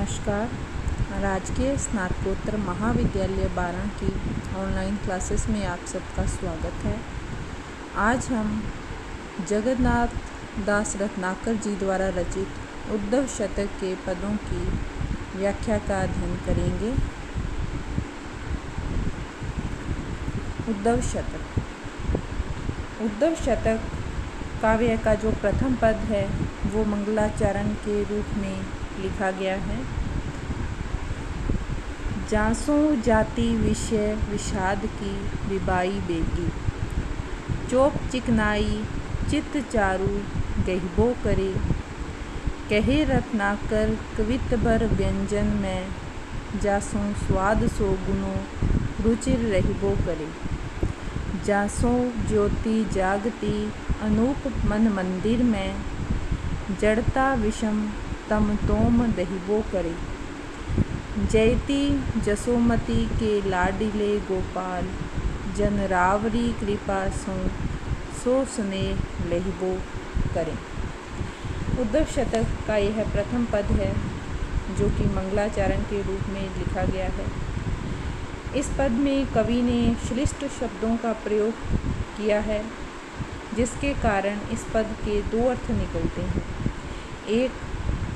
नमस्कार। राजकीय स्नातकोत्तर महाविद्यालय बारह की ऑनलाइन क्लासेस में आप सबका स्वागत है। आज हम जगन्नाथ दास रत्नाकर जी द्वारा रचित उद्धव शतक के पदों की व्याख्या का अध्ययन करेंगे। उद्धव शतक काव्य का जो प्रथम पद है वो मंगलाचरण के रूप में लिखा गया है। जासों जाति विषय विषाद की विबाई बेगी, चोप चिकनाई चित्त चारु गहिबो करे, कहे रत्नाकर कवित बर व्यंजन में, जासों स्वाद सो गुनो रुचिर रहिबो करे, जासों ज्योति जागती अनूप मन मंदिर में, जड़ता विषम तम तोम दहिबो करे, जयति जसोमती के लाडिले गोपाल, जन रावरी कृपा सो स्नेह लहिबो करे। उद्धव शतक का यह प्रथम पद है जो कि मंगलाचरण के रूप में लिखा गया है। इस पद में कवि ने श्लिष्ट शब्दों का प्रयोग किया है, जिसके कारण इस पद के दो अर्थ निकलते हैं, एक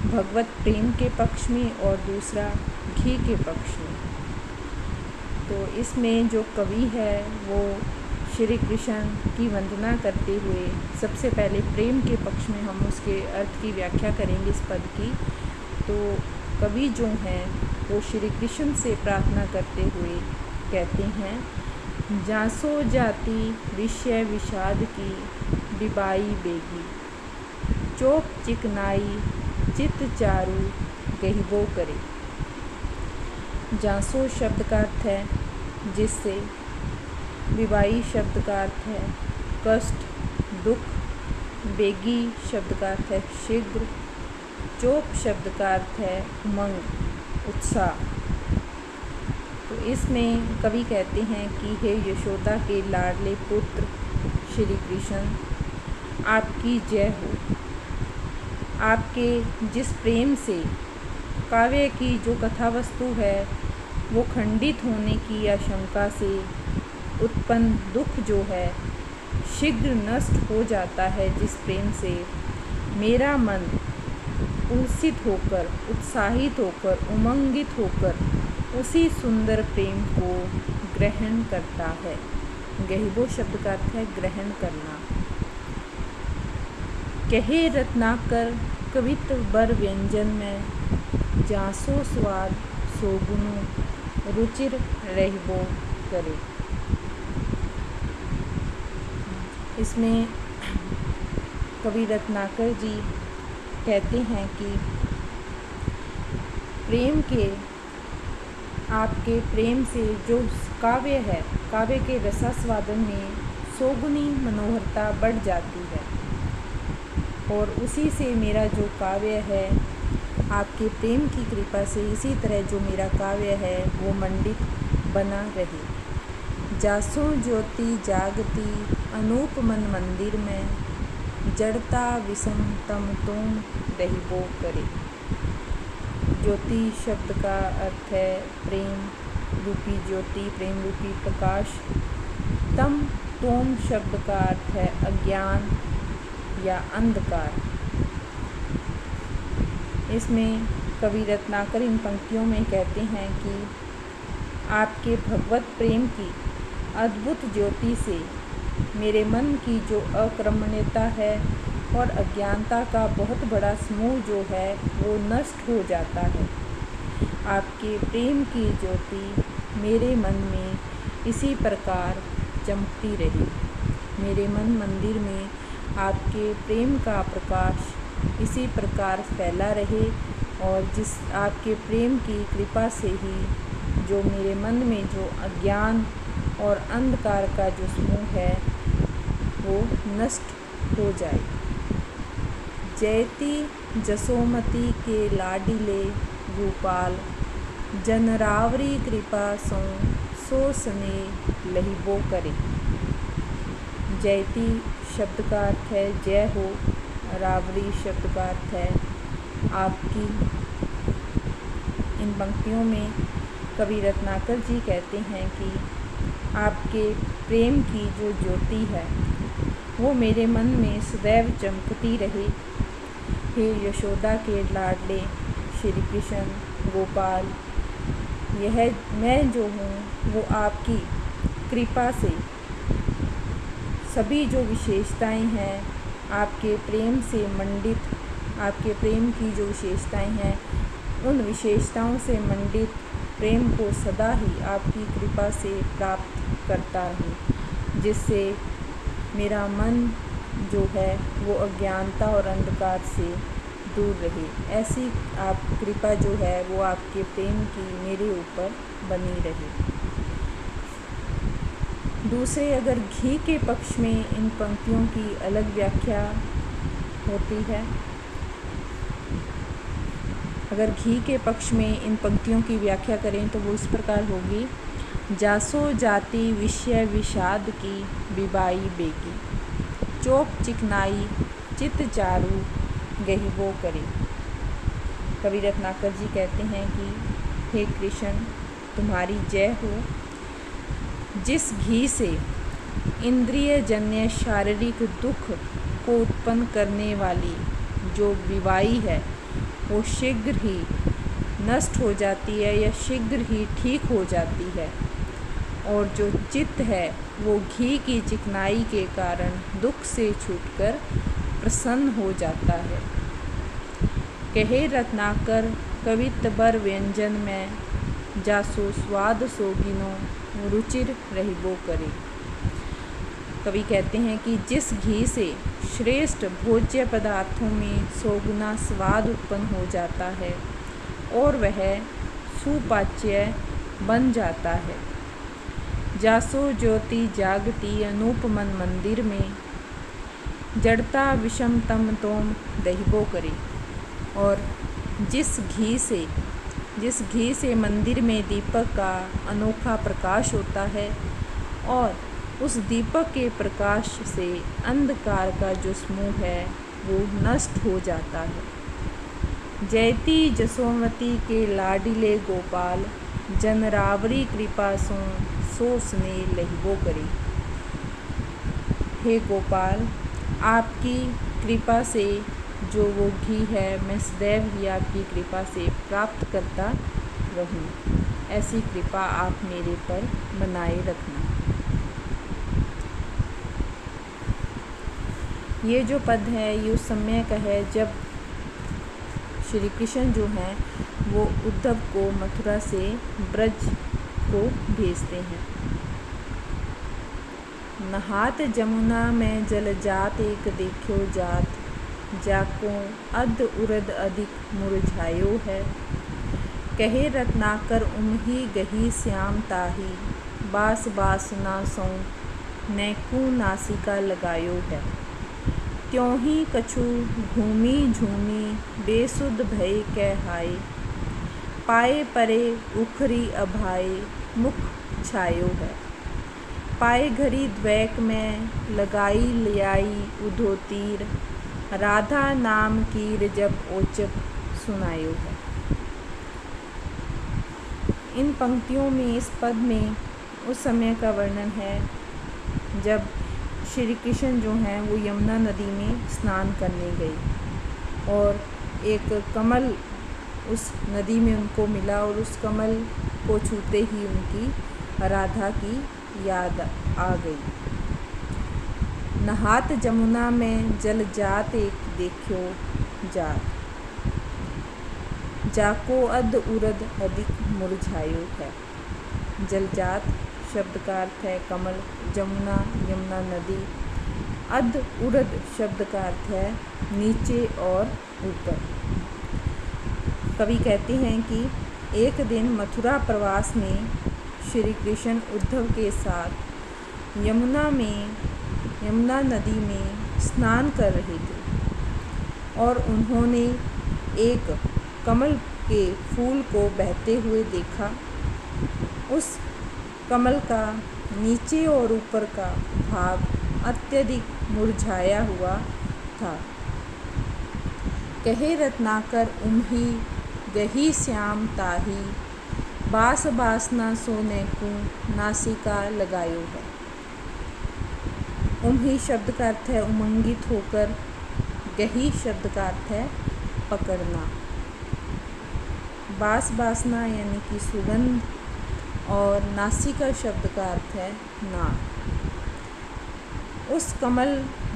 भगवत प्रेम के पक्ष में और दूसरा घी के पक्ष में। तो इसमें जो कवि है वो श्री कृष्ण की वंदना करते हुए सबसे पहले प्रेम के पक्ष में हम उसके अर्थ की व्याख्या करेंगे इस पद की। तो कवि जो हैं वो श्री कृष्ण से प्रार्थना करते हुए कहते हैं, जासो जाति विषय विषाद की विबाई बेगी, चोप चिकनाई चित्त चारु गहिबो करे। जासो शब्द का अर्थ है जिससे, विबाई शब्द का अर्थ है कष्ट दुख, बेगी शब्द का अर्थ है शीघ्र, चोप शब्द का अर्थ है उमंग उत्साह। तो इसमें कवि कहते हैं कि हे यशोदा के लाडले पुत्र श्री कृष्ण, आपकी जय हो। आपके जिस प्रेम से काव्य की जो कथा वस्तु है वो खंडित होने की आशंका से उत्पन्न दुख जो है शीघ्र नष्ट हो जाता है, जिस प्रेम से मेरा मन उल्सित होकर उत्साहित होकर उमंगित होकर उसी सुंदर प्रेम को ग्रहण करता है। गहिबो शब्द का अर्थ है ग्रहण करना। कहे रत्नाकर कवित बर व्यंजन में, जासो स्वाद सो गुनो रुचिर रहिबो करे। इसमें कवि रत्नाकर जी कहते हैं कि प्रेम के आपके प्रेम से जो काव्य है, काव्य के रसास्वादन में सौगुनी मनोहरता बढ़ जाती है और उसी से मेरा जो काव्य है आपके प्रेम की कृपा से इसी तरह जो मेरा काव्य है वो मंडित बना रहे। जासों ज्योति जागती अनूप मन मंदिर में, जड़ता विषम तम तोम दहिबो करे। ज्योति शब्द का अर्थ है प्रेम रूपी ज्योति, प्रेम रूपी प्रकाश। तम तोम शब्द का अर्थ है अज्ञान या अंधकार। इसमें कवि रत्नाकर इन पंक्तियों में कहते हैं कि आपके भगवत प्रेम की अद्भुत ज्योति से मेरे मन की जो अक्रमण्यता है और अज्ञानता का बहुत बड़ा समूह जो है वो नष्ट हो जाता है। आपके प्रेम की ज्योति मेरे मन में इसी प्रकार चमकती रही। मेरे मन मंदिर में आपके प्रेम का प्रकाश इसी प्रकार फैला रहे और जिस आपके प्रेम की कृपा से ही जो मेरे मन में जो अज्ञान और अंधकार का जो समूह है वो नष्ट हो जाए। जयति जसोमती के लाडिले गोपाल, जन रावरी कृपा सो स्नेह लहिबो करे। जयति शब्द का अर्थ है जय हो, रावरी शब्द का अर्थ है आपकी, इन पंक्तियों में कवि रत्नाकर जी कहते हैं कि आपके प्रेम की जो ज्योति है वो मेरे मन में सदैव चमकती रहे। हे यशोदा के लाडले श्री कृष्ण गोपाल, यह मैं जो हूँ वो आपकी कृपा से सभी जो विशेषताएं हैं आपके प्रेम से मंडित, आपके प्रेम की जो विशेषताएं हैं उन विशेषताओं से मंडित प्रेम को सदा ही आपकी कृपा से प्राप्त करता रहूं, जिससे मेरा मन जो है वो अज्ञानता और अंधकार से दूर रहे। ऐसी आप कृपा जो है वो आपके प्रेम की मेरे ऊपर बनी रहे। दूसरे अगर घी के पक्ष में इन पंक्तियों की अलग व्याख्या होती है, अगर घी के पक्ष में इन पंक्तियों की व्याख्या करें तो वो इस प्रकार होगी। जासो जाति विषय विषाद की बिबाई बेगी, चोप चिकनाई चित चारू गहिबो करे। कवि रत्नाकर जी कहते हैं कि हे कृष्ण तुम्हारी जय हो। जिस घी से इंद्रिय जन्य शारीरिक दुख को उत्पन्न करने वाली जो बीमारी है वो शीघ्र ही नष्ट हो जाती है या शीघ्र ही ठीक हो जाती है, और जो चित्त है वो घी की चिकनाई के कारण दुख से छूटकर प्रसन्न हो जाता है। कहे रत्नाकर कवित्बर व्यंजन में, जासो स्वाद सोगिनो रुचिर रहिबो करे। कवि कहते हैं कि जिस घी से श्रेष्ठ भोज्य पदार्थों में सोगुना स्वाद उत्पन्न हो जाता है और वह सुपाच्य बन जाता है। जासो ज्योति जागती अनूपमन मंदिर में, जड़ता विषम तम तोम दहिबो करे। और जिस घी से मंदिर में दीपक का अनोखा प्रकाश होता है और उस दीपक के प्रकाश से अंधकार का जो समूह है वो नष्ट हो जाता है। जयती जसोमती के लाडिले गोपाल, जनरावरी कृपा सो स्नेह लहिबो करे। हे गोपाल, आपकी कृपा से जो वो घी है मैं सदैव ही आपकी कृपा से प्राप्त करता रहूं। ऐसी कृपा आप मेरे पर बनाए रखना। ये जो पद है ये उस समय का है जब श्री कृष्ण जो हैं वो उद्धव को मथुरा से ब्रज को भेजते हैं। नहात जमुना में जल जात एक देखो जात, जाको अध उरद अधिक मुरझायो है। कहे रत्नाकर उमही गही श्याम ताही, बास बास ना सौ नैकू नासिका लगायो है। त्यों ही कछु घूमी झूमी बेसुध भय कह हाय, पाए परे उखरी अभाए मुख छायो है। पाए घरी द्वैक में लगाई लियाई उधो तीर, राधा नाम कीर जब ओचक सुनायो है। इन पंक्तियों में इस पद में उस समय का वर्णन है जब श्री कृष्ण जो हैं वो यमुना नदी में स्नान करने गए और एक कमल उस नदी में उनको मिला और उस कमल को छूते ही उनकी राधा की याद आ गई। नहात जमुना में जल जात एक देखो जात, जाको अध उरद अधिक मुरझायो है। जलजात शब्द का अर्थ है कमल, जमुना यमुना नदी, अध उरद शब्द का अर्थ है नीचे और ऊपर। कवि कहते हैं कि एक दिन मथुरा प्रवास में श्री कृष्ण उद्धव के साथ यमुना नदी में स्नान कर रहे थे और उन्होंने एक कमल के फूल को बहते हुए देखा। उस कमल का नीचे और ऊपर का भाग अत्यधिक मुरझाया हुआ था। कहे रत्नाकर उमही गही श्याम ताही, बास बासना सोने को नासिका लगायो है। ही शब्द का अर्थ है उमंगित होकर, गही शब्द का अर्थ है पकड़ना, बास बासना यानी कि सुगंध, और नासिका शब्द का अर्थ है नाक। उस कमल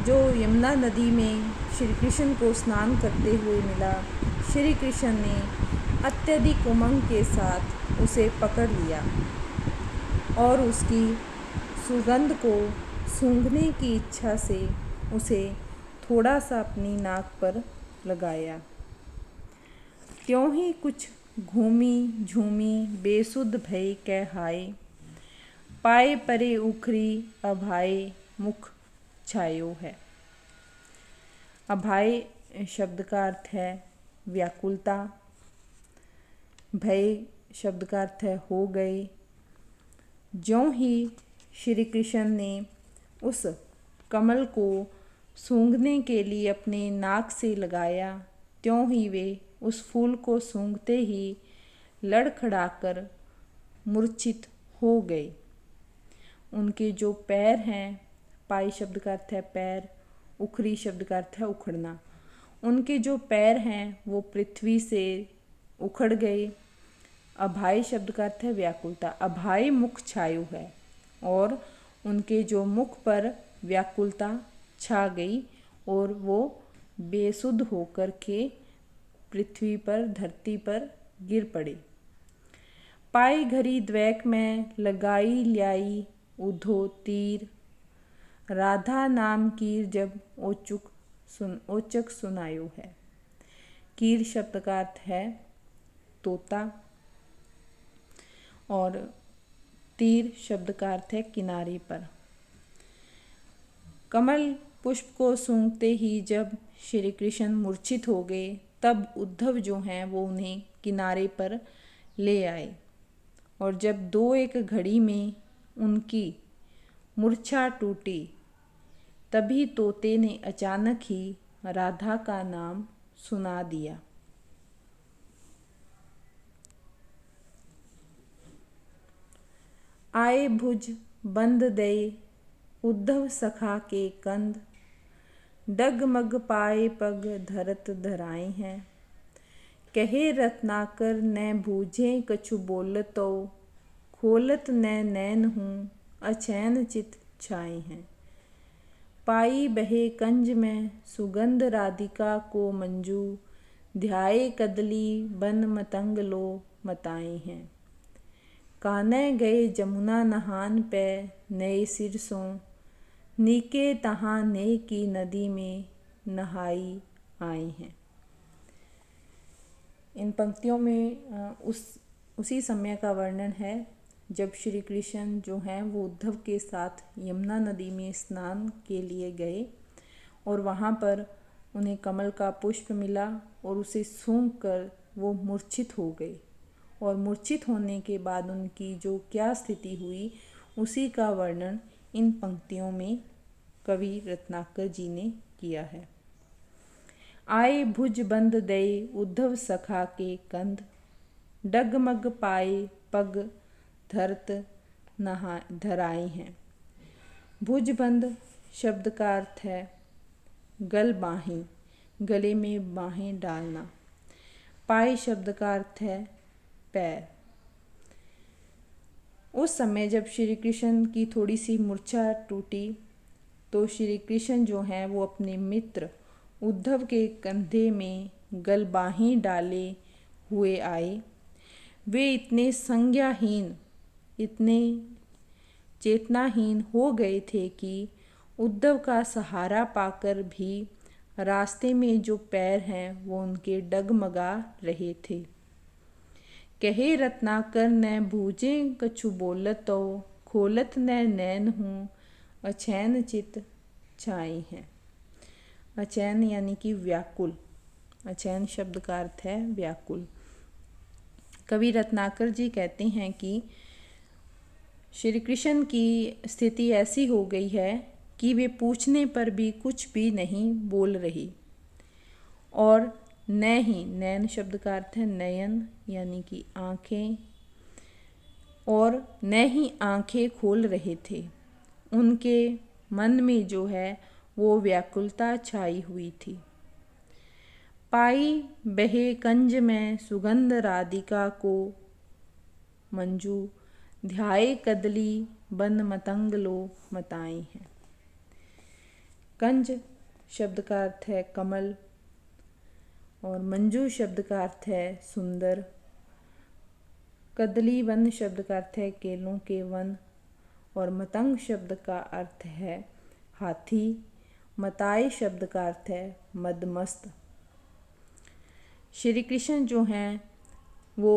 जो यमुना नदी में श्री कृष्ण को स्नान करते हुए मिला, श्री कृष्ण ने अत्यधिक उमंग के साथ उसे पकड़ लिया और उसकी सुगंध को सूंघने की इच्छा से उसे थोड़ा सा अपनी नाक पर लगाया। त्यों ही कुछ घूमी झूमी बेसुध भई कहाए, पाए परे उखरी अभाए मुख छायो है। अभाए शब्द का अर्थ है व्याकुलता, भय शब्द का अर्थ है हो गए। ज्यों ही श्री कृष्ण ने उस कमल को सूंघने के लिए अपने नाक से लगाया, त्यों ही वे उस फूल को सूंघते ही लड़खड़ाकर मूर्छित हो गए। उनके जो पैर हैं, पाई शब्द का अर्थ है पैर, उखरी शब्द का अर्थ है उखड़ना, उनके जो पैर हैं वो पृथ्वी से उखड़ गए। अभाई शब्द का अर्थ है व्याकुलता, अभाई मुख छायु है, और उनके जो मुख पर व्याकुलता छा गई और वो बेसुध होकर के पृथ्वी पर, धरती पर गिर पड़े। पाई घरी द्वैक में लगाई ल्याई उधो तीर, राधा नाम कीर जब ओचक सुनायो है। कीर शब्द का अर्थ है तोता, और तीर शब्द का अर्थ है किनारे पर। कमल पुष्प को सूंघते ही जब श्री कृष्ण मूर्छित हो गए, तब उद्धव जो हैं वो उन्हें किनारे पर ले आए, और जब 2-1 घड़ी में उनकी मूर्छा टूटी, तभी तोते ने अचानक ही राधा का नाम सुना दिया। आए भुज बंद दे उद्धव सखा के कंध, डगमग पाए पग धरत धराए हैं। कहे रत्नाकर न बूझे कछु बोलतो, खोलत न नैन हूँ अचैन चित छाए हैं। पाई बहे कंज में सुगंध राधिका को मंजू, ध्याए कदली बन मतंग लो मताए हैं। काने गए जमुना नहान पे नए सिर सों, नीके तहाँ ने की नदी में नहाई आए हैं। इन पंक्तियों में उसी समय का वर्णन है जब श्री कृष्ण जो हैं वो उद्धव के साथ यमुना नदी में स्नान के लिए गए, और वहाँ पर उन्हें कमल का पुष्प मिला और उसे सूंघकर वो मूर्छित हो गए, और मूर्छित होने के बाद उनकी जो क्या स्थिति हुई उसी का वर्णन इन पंक्तियों में कवि रत्नाकर जी ने किया है। आए भुज बंद दए उद्धव सखा के कंध, डगमग पाए पग धरत धराए हैं। भुजबंद शब्द का अर्थ है गल बाहें, गले में बाहें डालना। पाए शब्द का अर्थ है पैर। उस समय जब श्री कृष्ण की थोड़ी सी मूर्छा टूटी, तो श्री कृष्ण जो हैं वो अपने मित्र उद्धव के कंधे में गलबाहीं डाले हुए आए। वे इतने संज्ञाहीन, इतने चेतनाहीन हो गए थे कि उद्धव का सहारा पाकर भी रास्ते में जो पैर हैं वो उनके डगमगा रहे थे। कहे रत्नाकर न बूझे कछु बोलतो, खोलत न नैन हूँ अचैन चित छाए हैं। अचैन यानी कि व्याकुल, अचैन शब्द का अर्थ है व्याकुल। कवि रत्नाकर जी कहते हैं कि श्री कृष्ण की स्थिति ऐसी हो गई है कि वे पूछने पर भी कुछ भी नहीं बोल रही, और न ही, नैन शब्द का अर्थ है नयन यानी कि आँखें, और न ही आँखें खोल रहे थे। उनके मन में जो है वो व्याकुलता छाई हुई थी। पाई बहे कंज में सुगंध राधिका को, मंजू ध्याए कदली बन मतंग लो मताई हैं। कंज शब्द का अर्थ है कमल, और मंजू शब्द का अर्थ है सुंदर। कदली वन शब्द का अर्थ है केलों के वन, और मतंग शब्द का अर्थ है हाथी। मताए शब्द का अर्थ है मदमस्त। श्री कृष्ण जो हैं वो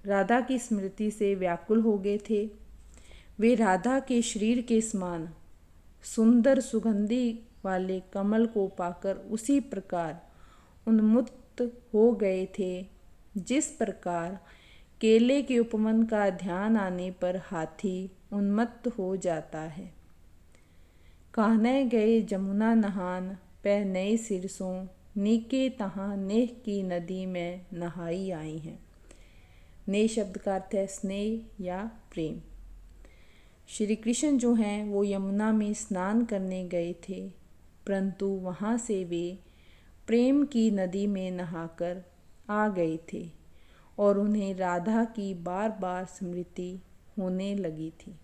राधा की स्मृति से व्याकुल हो गए थे। वे राधा के शरीर के समान सुंदर सुगंधि वाले कमल को पाकर उसी प्रकार उन्मुक्त हो गए थे जिस प्रकार केले के उपमन का ध्यान आने पर हाथी उन्मत्त हो जाता है। कहने गए जमुना नहान पै नए सिरसों, नीके तहाँ नेह की नदी में नहाई आई हैं। नेह शब्द का अर्थ है स्नेह या प्रेम। श्री कृष्ण जो हैं वो यमुना में स्नान करने गए थे, परंतु वहाँ से वे प्रेम की नदी में नहाकर आ गए थे और उन्हें राधा की बार बार स्मृति होने लगी थी।